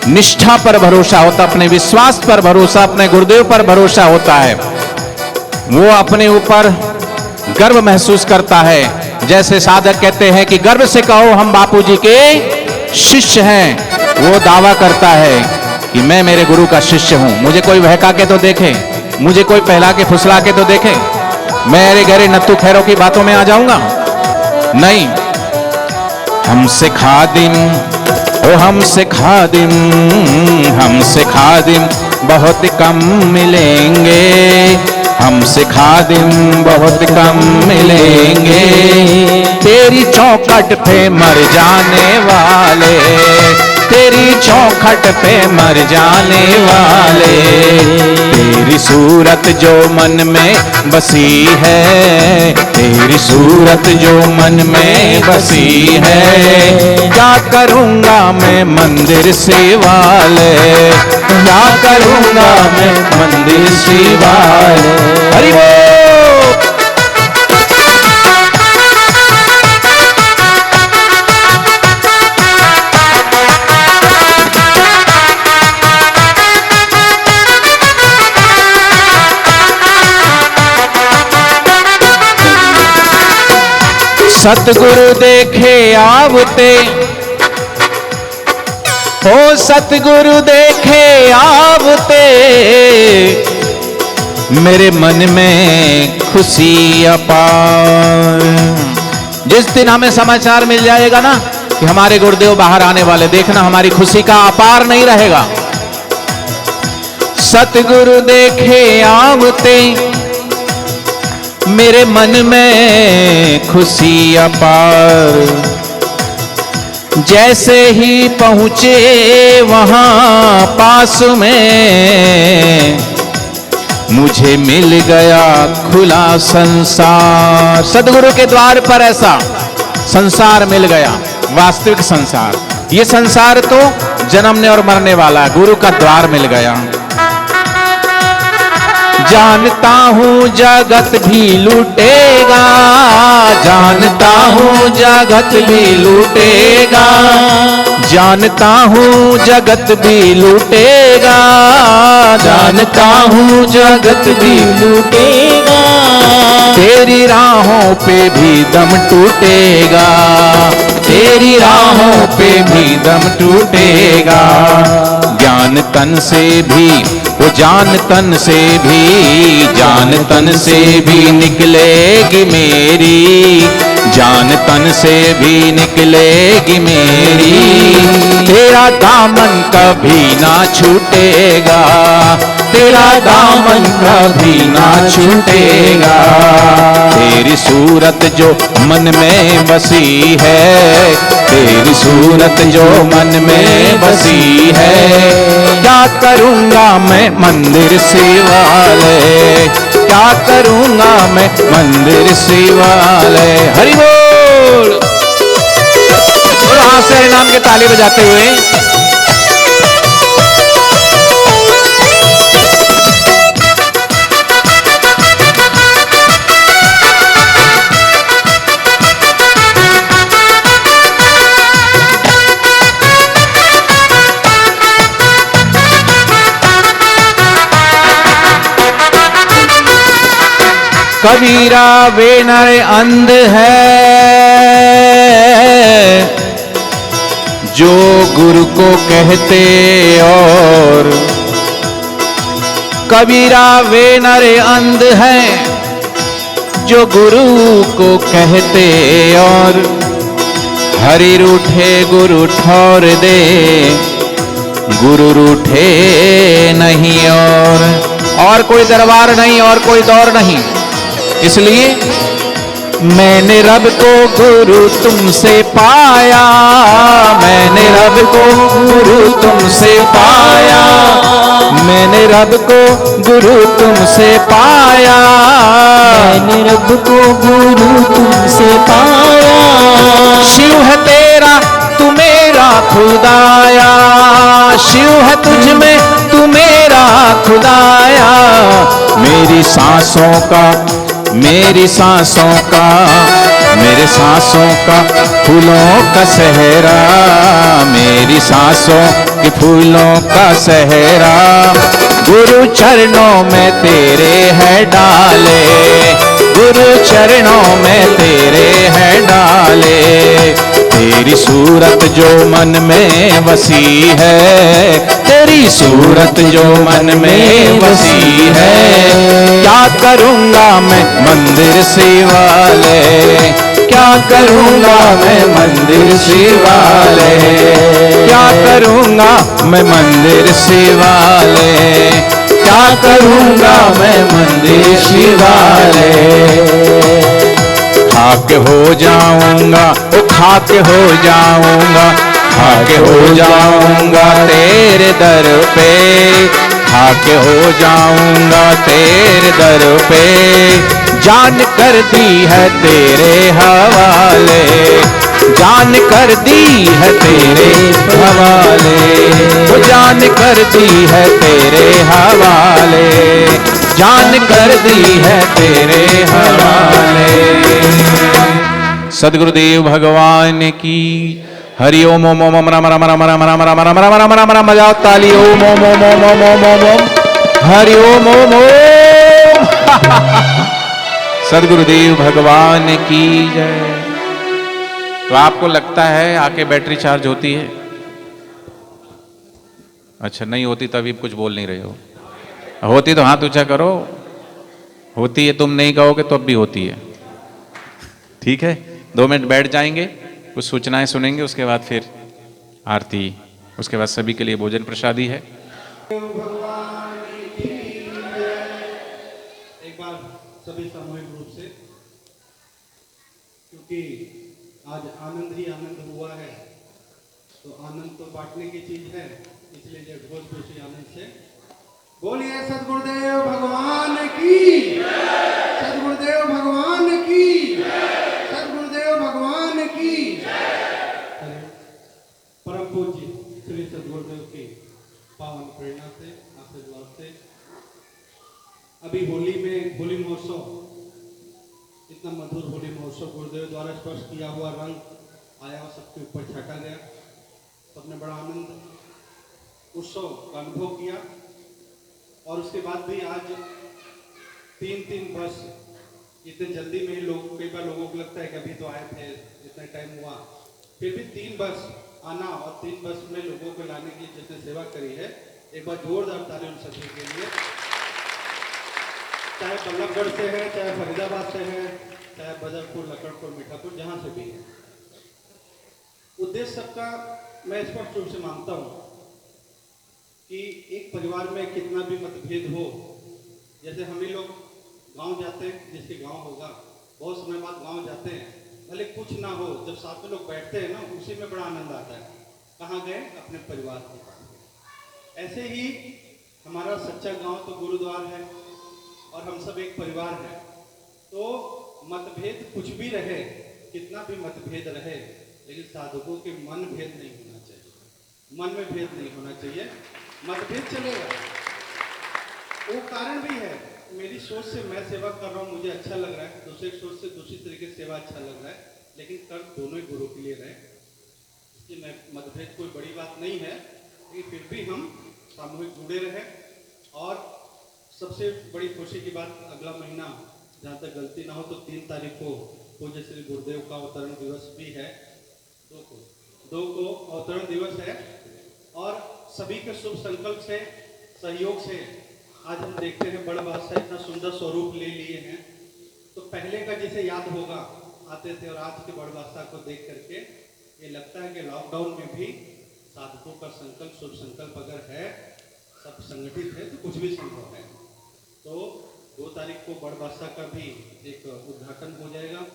निष्ठा पर भरोसा होता, अपने विश्वास पर भरोसा, अपने गुरुदेव पर भरोसा होता है, वो अपने ऊपर गर्व महसूस करता है। जैसे साधक कहते हैं कि गर्व से कहो हम बापूजी के शिष्य हैं, वो दावा करता है कि मैं मेरे गुरु का शिष्य हूं। मुझे कोई बहका के तो देखे, मुझे कोई पहला के फुसला के तो देखे, मेरे गहरे नत्थु खैरों की बातों में आ जाऊंगा? नहीं। हमसे खादिम, ओ हमसे खादिम, हमसे खादिम बहुत कम मिलेंगे, हमसे खादिम बहुत कम मिलेंगे। तेरी चौखट पे मर जाने वाले, तेरी चौखट पे मर जाने वाले, तेरी सूरत जो मन में बसी है, तेरी सूरत जो मन में बसी है, क्या करूँगा मैं मंदिर से वाले, क्या करूँगा मैं मंदिर से वाले। हरि बोल। सतगुरु देखे आवते, हो सतगुरु देखे आवते, मेरे मन में खुशी अपार। जिस दिन हमें समाचार मिल जाएगा ना कि हमारे गुरुदेव बाहर आने वाले, देखना हमारी खुशी का अपार नहीं रहेगा। सतगुरु देखे आवते, मेरे मन में खुशी अपार। जैसे ही पहुंचे वहां पास में, मुझे मिल गया खुला संसार। सदगुरु के द्वार पर ऐसा संसार मिल गया, वास्तविक संसार। ये संसार तो जन्मने और मरने वाला, गुरु का द्वार मिल गया। जानता हूँ जगत भी लूटेगा, जानता हूँ जगत भी लूटेगा, जानता हूँ जगत भी लूटेगा, जानता हूँ जगत भी लूटेगा, तेरी राहों पे भी दम टूटेगा, तेरी राहों पे भी दम टूटेगा। ज्ञान तन से भी, वो जान तन से भी, जान तन से भी निकलेगी मेरी, जान तन से भी निकलेगी मेरी, तेरा दामन कभी ना छूटेगा, तेरा दामन कभी ना छूटेगा। तेरी सूरत जो मन में बसी है, तेरी सूरत जो मन में बसी है, क्या करूँगा मैं मंदिर शिवालय, क्या करूँगा मैं मंदिर शिवालय। हरि बोल। और हाथ से हरि नाम के ताली बजाते हुए कबीरा वे नर अंध है जो गुरु को कहते, और कबीरा वे नर अंध है जो गुरु को कहते, और हरि रूठे गुरु ठौर दे, गुरु रूठे नहीं, और कोई दरबार नहीं और कोई दौर नहीं। इसलिए मैंने रब को गुरु तुमसे पाया, मैंने रब को गुरु तुमसे पाया, मैंने रब को गुरु तुमसे पाया, मैंने रब को गुरु तुमसे पाया। शिव है तेरा तू मेरा खुदाया, शिव है तुझ में तू मेरा खुदाया, मेरी सांसों का, मेरी सांसों का, मेरे सांसों का फूलों का सहरा, मेरी सांसों के फूलों का सहरा, गुरु चरणों में तेरे है डाले, गुरु चरणों में तेरे है डाले, तेरी सूरत जो मन में बसी है, तेरी सूरत जो मन में बसी है, क्या करूँगा मैं मंदिर शिवालय, क्या करूँगा मैं मंदिर शिवालय, क्या करूँगा मैं मंदिर शिवालय, क्या करूँगा मैं मंदिर शिवालय। खाके हो जाऊंगा, ओ खाके हो जाऊंगा, खाके हो जाऊंगा तेरे दर पे, खाके हो जाऊंगा तेरे दर पे, जान कर दी है तेरे हवाले, जान कर दी है तेरे हवाले, वो जान कर दी है तेरे हवाले, जान कर दी है तेरे हवाले। सद्गुरुदेव भगवान की हरि ओम ओम ओम राम राम राम राम राम राम राम राम राम राम राम बजाओ ताली। ओम ओम ओम ओम ओम ओम ओम ओम हरि ओम ओम ओम। सद्गुरुदेव भगवान की जय। तो आपको लगता है आके बैटरी चार्ज होती है? अच्छा नहीं होती तभी कुछ बोल नहीं रहे हो। होती तो हाथ ऊंचा करो। होती है, तुम नहीं कहोगे तो अब भी होती है। ठीक है, 2 मिनट बैठ जाएंगे, कुछ सूचनाएं सुनेंगे, उसके बाद फिर आरती, उसके बाद सभी के लिए भोजन प्रसादी है। एक बार सभी सामूहिक रूप से, क्योंकि आज आनंद ही आनंद हुआ है, तो आनंद तो बांटने की चीज है, इसलिए जय घोष पेशी आनंद से बोलिए सद्गुरुदेव भगवान की, सद्गुरुदेव भगवान की, सद्गुरुदेव भगवान की। परम पूज्य श्री सद्गुरुदेव की पावन प्रेरणा से, आशीर्वाद से अभी महोत्सव, इतना मधुर होली महोत्सव गुरुदेव द्वारा स्पर्श किया हुआ रंग आया और सबके ऊपर छाटा गया। सबने बड़ा आनंद उत्सव का अनुभव किया। और उसके बाद भी आज 3-3 बस, इतने जल्दी में ही लोग, कई बार लोगों को लगता है कि अभी तो आए थे, इतना टाइम हुआ, फिर भी 3 बस आना और 3 बस में लोगों को लाने की जिसने सेवा करी है, एक बार जोरदार ताली उन सभी के लिए। चाहे बल्लभगढ़ से है, चाहे फरीदाबाद से है, चाहे बदरपुर, लखनपुर, मीठापुर, जहाँ से भी है। उद्देश्य सबका मैं स्पष्ट रूप से मानता हूँ कि एक परिवार में कितना भी मतभेद हो, जैसे हम ही लोग गांव जाते हैं, जिसके गांव होगा, बहुत समय बाद गांव जाते हैं, भले कुछ ना हो, जब साथ में लोग बैठते हैं ना, उसी में बड़ा आनंद आता है। कहाँ गए? अपने परिवार के पास। ऐसे ही हमारा सच्चा गांव तो गुरुद्वार है और हम सब एक परिवार हैं। तो मतभेद कुछ भी रहे, कितना भी मतभेद रहे, लेकिन साधकों के मन भेद नहीं होना चाहिए, मन में भेद नहीं होना चाहिए। मतभेद चलेगा, वो कारण भी है, मेरी सोच से मैं सेवा कर रहा हूँ, मुझे अच्छा लग रहा है, दूसरे की सोच से दूसरी तरीके से सेवा अच्छा लग रहा है, लेकिन कर दोनों ही गुरु के लिए रहे। इसलिए मैं मतभेद कोई बड़ी बात नहीं है, लेकिन फिर भी हम सामूहिक जुड़े रहे। और सबसे बड़ी खुशी की बात, अगला महीना जहाँ तक गलती ना हो तो 3 तारीख को पूज्य श्री गुरुदेव का अवतरण दिवस भी है, 2 को अवतरण दिवस है। और सभी के शुभ संकल्प से, सहयोग से आज हम देखते हैं बड़ बादशाह इतना सुंदर स्वरूप ले लिए हैं। तो पहले का जिसे याद होगा, आते थे, और आज के बड़ बादशाह को देख करके ये लगता है कि लॉकडाउन में भी साधकों का संकल्प, शुभ संकल्प अगर है, सब संगठित है, तो कुछ भी संभव है। तो 2 तारीख को बड़ बादशाह का भी एक उद्घाटन हो जाएगा।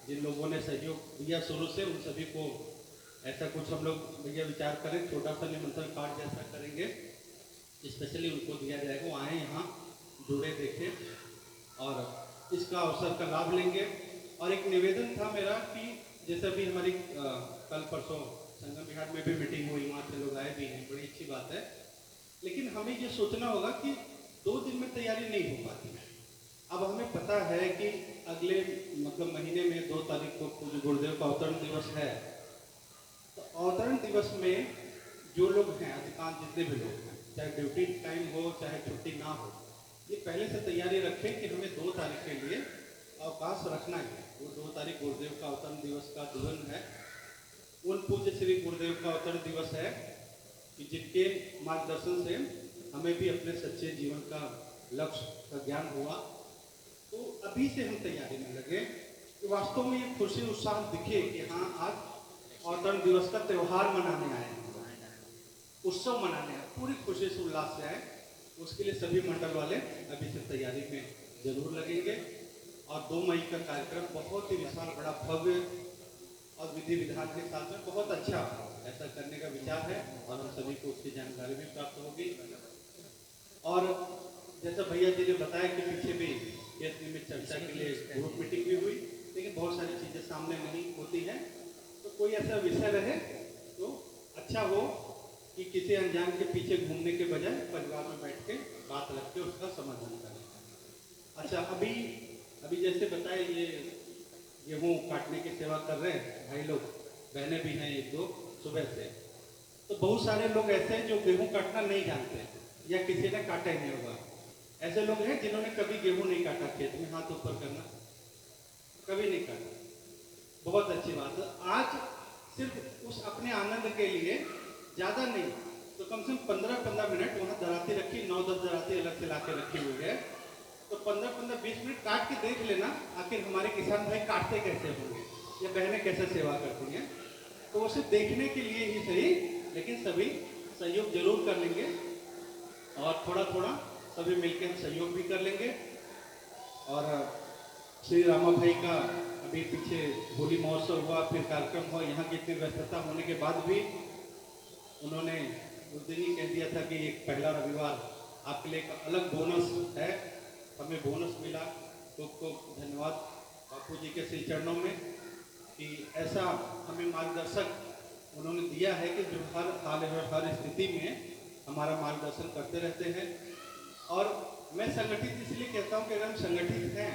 जिन लोगों ने सहयोग दिया शुरू से, उन सभी को ऐसा कुछ हम लोग भैया विचार करें, छोटा सा निमंत्रण कार्ड जैसा करेंगे, स्पेशली उनको दिया जाएगा। वो आए यहाँ, जुड़े, देखें और इसका अवसर का लाभ लेंगे। और एक निवेदन था मेरा कि जैसे अभी हमारी कल परसों संगम विहार में भी मीटिंग हुई, वहाँ से लोग आए भी हैं, बड़ी अच्छी बात है। लेकिन हमें ये सोचना होगा कि 2 दिन में तैयारी नहीं हो पाती है। अब हमें पता है कि अगले महीने में 2 तारीख को पूज्य गुरुदेव का अवतरण दिवस है। तो अवतरण दिवस में जो लोग हैं, अधिकांश जितने भी लोग हैं, चाहे ड्यूटी टाइम हो, चाहे छुट्टी ना हो, ये पहले से तैयारी रखें कि हमें 2 तारीख के लिए अवकाश रखना है। वो 2 तारीख गुरुदेव का अवतरण दिवस का दिन है। उन पूज्य श्री गुरुदेव का अवतरण दिवस है कि जिनके मार्गदर्शन से हमें भी अपने सच्चे जीवन का लक्ष्य का ज्ञान हुआ। तो अभी से हम तैयारी में लगे कि वास्तव में ये खुशी उत्साह दिखे कि हाँ, आज अवतरण दिवस का त्यौहार मनाने आए हैं, उत्सव मनाने आए, पूरी खुशी से उल्लास से आए। उसके लिए सभी मंडल वाले अभी से तैयारी में जरूर लगेंगे। और 2 मई का कार्यक्रम बहुत ही विशाल, बड़ा भव्य और विधि विधान के साथ में बहुत अच्छा ऐसा करने का विचार है, और हम सभी को उसकी जानकारी भी प्राप्त होगी। और जैसा भैया जी ने बताया कि पीछे भी केस में चर्चा के लिए ग्रुप मीटिंग भी हुई, लेकिन बहुत सारी चीज़ें सामने नहीं होती हैं। तो कोई ऐसा विषय रहे तो अच्छा हो कि किसी अनजान के पीछे घूमने के बजाय परिवार में बैठ के बात रख के उसका समाधान करें। अच्छा, अभी जैसे बताए, ये गेहूँ काटने की सेवा कर रहे हैं भाई लोग, बहनें भी हैं 1-2 सुबह से। तो बहुत सारे लोग ऐसे हैं जो गेहूँ काटना नहीं जानते या किसी ने काटा ही नहीं होगा। ऐसे लोग हैं जिन्होंने कभी गेहूँ नहीं काटा, खेत में हाथ ऊपर करना, कभी नहीं काटा, बहुत अच्छी बात है। आज सिर्फ उस अपने आनंद के लिए, ज़्यादा नहीं तो कम से कम 15-15 मिनट वहाँ दराती रखी, 9-10 दराती अलग से ला के रखी हुई है। तो 15-15-20 मिनट काट के देख लेना, आखिर हमारे किसान भाई काटते कैसे होंगे या बहनें कैसे सेवा करती हैं। तो वो सिर्फ देखने के लिए ही सही, लेकिन सभी सहयोग जरूर कर लेंगे और थोड़ा थोड़ा सभी मिलकर हम सहयोग भी कर लेंगे। और श्री रामा भाई का अभी पीछे होली महोत्सव हुआ, फिर कार्यक्रम हुआ, यहाँ की इतनी व्यस्तता होने के बाद भी उन्होंने उस दिन ही कह दिया था कि एक पहला रविवार आपके लिए एक अलग बोनस है। हमें बोनस मिला, तो धन्यवाद बापू जी के श्री चरणों में कि ऐसा हमें मार्गदर्शक उन्होंने दिया है कि जो हर हाल हर स्थिति में हमारा मार्गदर्शन करते रहते हैं। और मैं संगठित इसलिए कहता हूँ कि अगर हम संगठित हैं,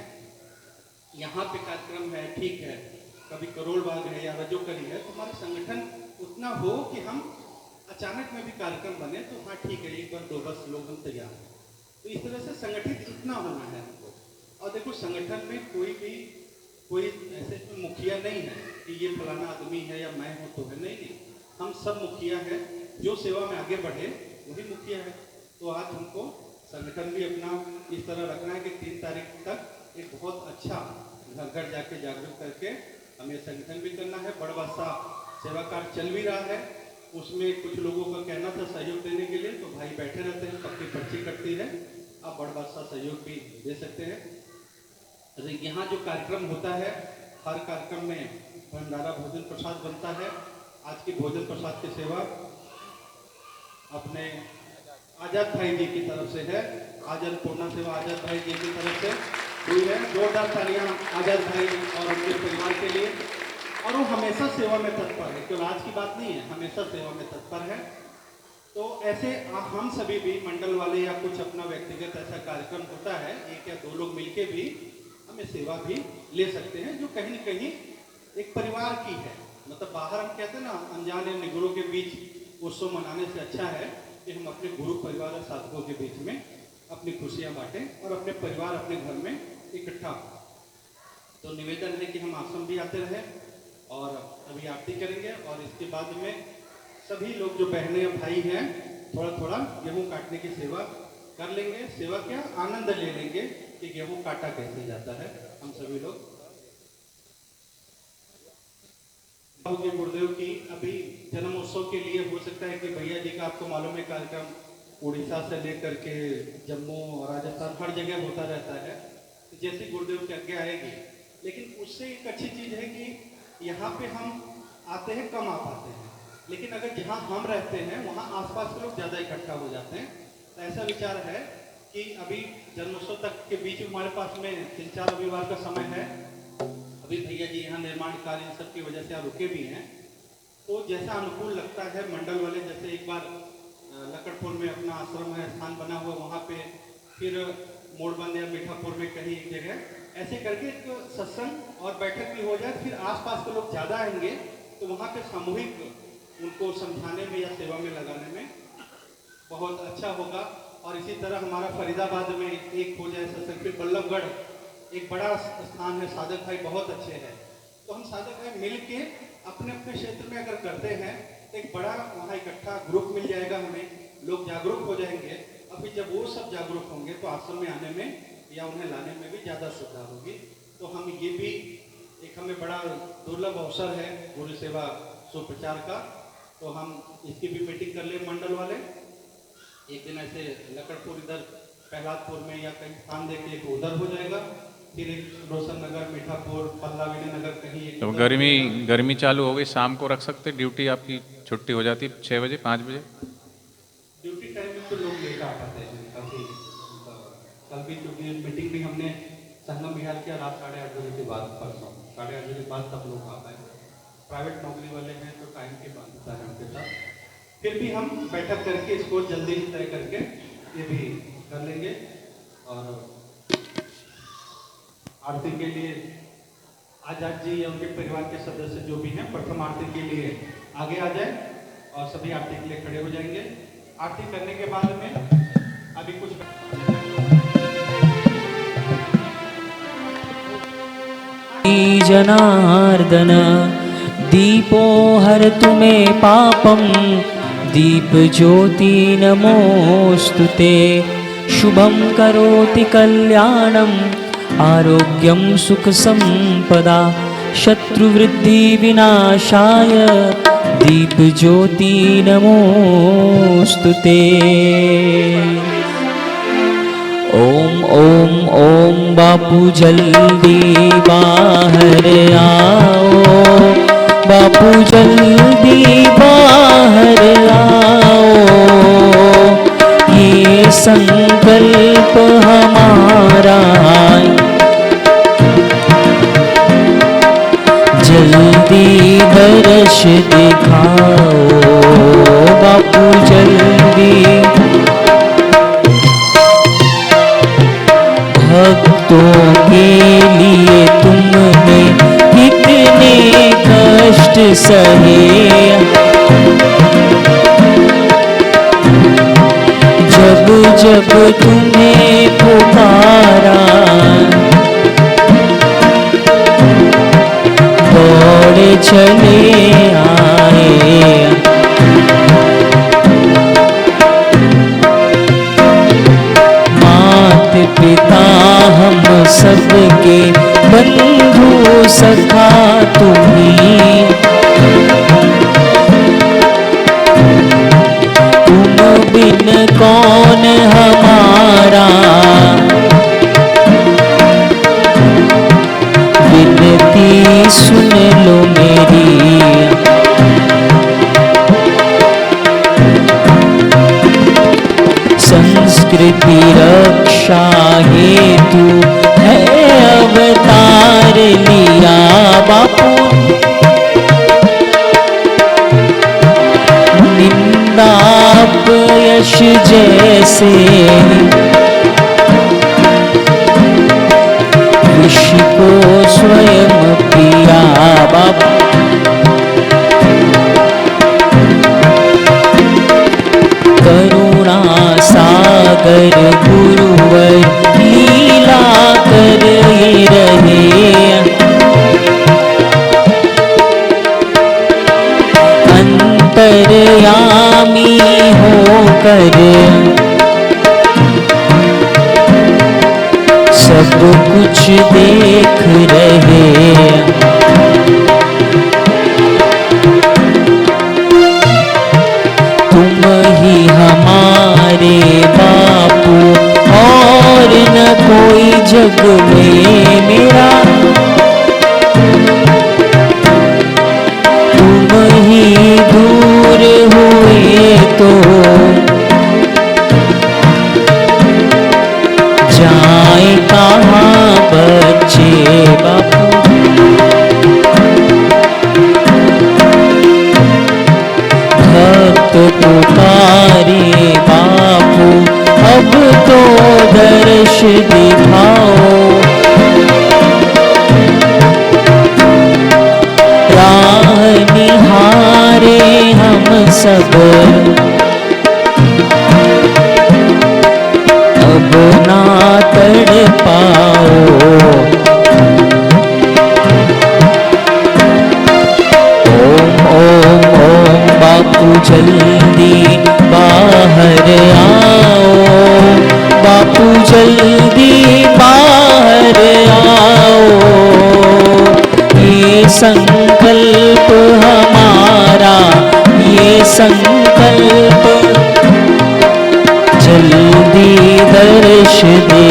यहाँ पे कार्यक्रम है, ठीक है, कभी करोल बाग है या रजोकरी है, तो हमारा संगठन उतना हो कि हम अचानक में भी कार्यक्रम बने तो हाँ ठीक है, एक बार 2 बस लोग हम तैयार हैं। तो इस तरह से संगठित इतना होना है हमको। और देखो संगठन में कोई ऐसे मुखिया नहीं है कि ये फलाना आदमी है या मैं हूँ तो है, नहीं, हम सब मुखिया हैं। जो सेवा में आगे बढ़े वही मुखिया है। तो आज हमको संगठन भी अपना इस तरह रखना है कि 3 तारीख तक एक बहुत अच्छा घर घर जाके जागरूक करके हमें संगठन भी करना है। बड़वासा सेवा कार्य चल भी रहा है, उसमें कुछ लोगों का कहना था सहयोग देने के लिए, तो भाई बैठे रहते हैं, पक्की पर्ची कटती है, आप बड़वासा सहयोग भी दे सकते हैं। अरे यहाँ जो कार्यक्रम होता है, हर कार्यक्रम में भंडारा भोजन प्रसाद बनता है। आज की भोजन प्रसाद की सेवा अपने आजाद भाई जी की तरफ से है। आज अन्नपूर्णा सेवा आजाद भाई जी की तरफ से हुई है। जोरदार तालियां आजाद भाई और उनके परिवार के लिए। और वो हमेशा सेवा में तत्पर है, केवल आज की बात नहीं है, हमेशा सेवा में तत्पर है। तो ऐसे हम सभी भी मंडल वाले या कुछ अपना व्यक्तिगत ऐसा कार्यक्रम होता है, 1 या 2 लोग मिलके भी हमें सेवा भी ले सकते हैं, जो कहीं न कहीं एक परिवार की है। मतलब बाहर हम कहते हैं ना, अनजान या निगरों के बीच उत्सव मनाने से अच्छा है कि हम अपने गुरु परिवार और साधकों के बीच में अपनी खुशियां बांटें और अपने परिवार अपने घर में इकट्ठा हो। तो निवेदन है कि हम आश्रम भी आते रहे और अभी आरती करेंगे और इसके बाद में सभी लोग जो बहनें या भाई हैं थोड़ा थोड़ा गेहूं काटने की सेवा कर लेंगे। सेवा क्या, आनंद ले लेंगे कि गेहूं काटा कैसे जाता है। हम सभी लोग गुरुदेव की अभी जन्मोत्सव के लिए हो सकता है कि भैया जी का आपको मालूम है कार्यक्रम उड़ीसा से लेकर के जम्मू और राजस्थान हर जगह होता रहता है। तो जैसे गुरुदेव की आज्ञा आएगी, लेकिन उससे एक अच्छी चीज़ है कि यहाँ पे हम आते हैं, कम आ पाते हैं, लेकिन अगर जहाँ हम रहते हैं वहाँ आसपास के लोग ज़्यादा इकट्ठा हो जाते हैं। तो ऐसा विचार है कि अभी जन्मोत्सव तक के बीच हमारे पास में 3-4 रविवार का समय है। अभी भैया जी यहाँ निर्माण कार्य इन सब की वजह से यहाँ रुके भी हैं। तो जैसा अनुकूल लगता है मंडल वाले, जैसे एक बार लकड़पुर में अपना आश्रम है, स्थान बना हुआ, वहाँ पे फिर मोड़बंद या मीठापुर में कहीं एक जगह ऐसे करके एक सत्संग और बैठक भी हो जाए। फिर आसपास के लोग ज़्यादा आएंगे तो वहाँ पे सामूहिक उनको समझाने में या सेवा में लगाने में बहुत अच्छा होगा। और इसी तरह हमारा फरीदाबाद में एक हो जाए सत्संग। फिर बल्लभगढ़ एक बड़ा स्थान है, साधक भाई बहुत अच्छे हैं, तो हम साधक भाई मिल के अपने अपने क्षेत्र में अगर करते हैं तो एक बड़ा वहाँ इकट्ठा ग्रुप मिल जाएगा, हमें लोग जागरूक हो जाएंगे। और फिर जब वो सब जागरूक होंगे तो आश्रम में आने में या उन्हें लाने में भी ज़्यादा सुविधा होगी। तो हम ये भी एक हमें बड़ा दुर्लभ अवसर है गुरु सेवा सुप्रचार का, तो हम इसकी भी मीटिंग कर ले मंडल वाले। एक दिन ऐसे लकड़पुर इधर प्रहलादपुर में या कहीं स्थान देके एक उधर हो जाएगा, फिर एक रोशन नगर, मीठापुर, पल्ला विनय नगर कहीं एक। तो गर्मी चालू हो गई, शाम को रख सकते, ड्यूटी आपकी छुट्टी हो जाती 6 बजे 5 बजे। ड्यूटी टाइम में तो लोग लेकर आ पाते हैं काफ़ी। कल भी क्योंकि मीटिंग भी हमने संगम विहार किया रात 8:30 बजे के बाद, परसों 8:30 बजे के बाद तब लोग आ पाए। प्राइवेट नौकरी वाले हैं तो टाइम के बाद होता है उनके साथ। फिर भी हम बैठक करके इसको जल्दी ही तय करके ये भी कर लेंगे। और आरती के लिए आजाद जी या उनके परिवार के सदस्य जो भी हैं प्रथम आरती के लिए आगे आ जाए और सभी आरती के लिए खड़े हो जाएंगे। आरती करने के बाद में अभी कुछ जनार्दन दीपो हरतु मे पापम दीप ज्योति नमोस्तुते शुभं करोति कल्याणम आरोग्यम सुख संपदा शत्रुवृद्धि विनाशाय दीप ज्योति नमोस्तुते। ओम ओम ओम बापू जल्दी बाहर आओ, बापू जल्दी बाहर आओ, ये संकल्प हमारा जल्दी दर्श दिखाओ, बापू जल्दी सहे। जब जब तुम्हें पुकारा दौड़े चले आए। मात पिता हम सबके बंधु सखा तुम्ही। तुम बिन कौन हमारा विनती सुन लो मेरी। संस्कृति रक्षा हेतु है अवतार लिया बापू। निंदा अपयश जैसे विष को स्वयं पिया बापू। करुणा सागर गुरुवर लीला कर रहे। अंतर्यामी होकर सब कुछ देख रहे। तुम ही हमारे बापू और न कोई जग में मेरा। तुम ही दूर हुए तो जाए कहाँ बच्चे बापू। भक्त पुकारे बापू अब तो दर्श दिखाओ। राह निहारे हम सब अब ना तड़ पाओ। ओम ओम ओम बापू जल्दी बाहर आओ। बापू जल्दी बाहर आओ। ये संकल्प हमारा ये संकल्प जल्दी दर्श दे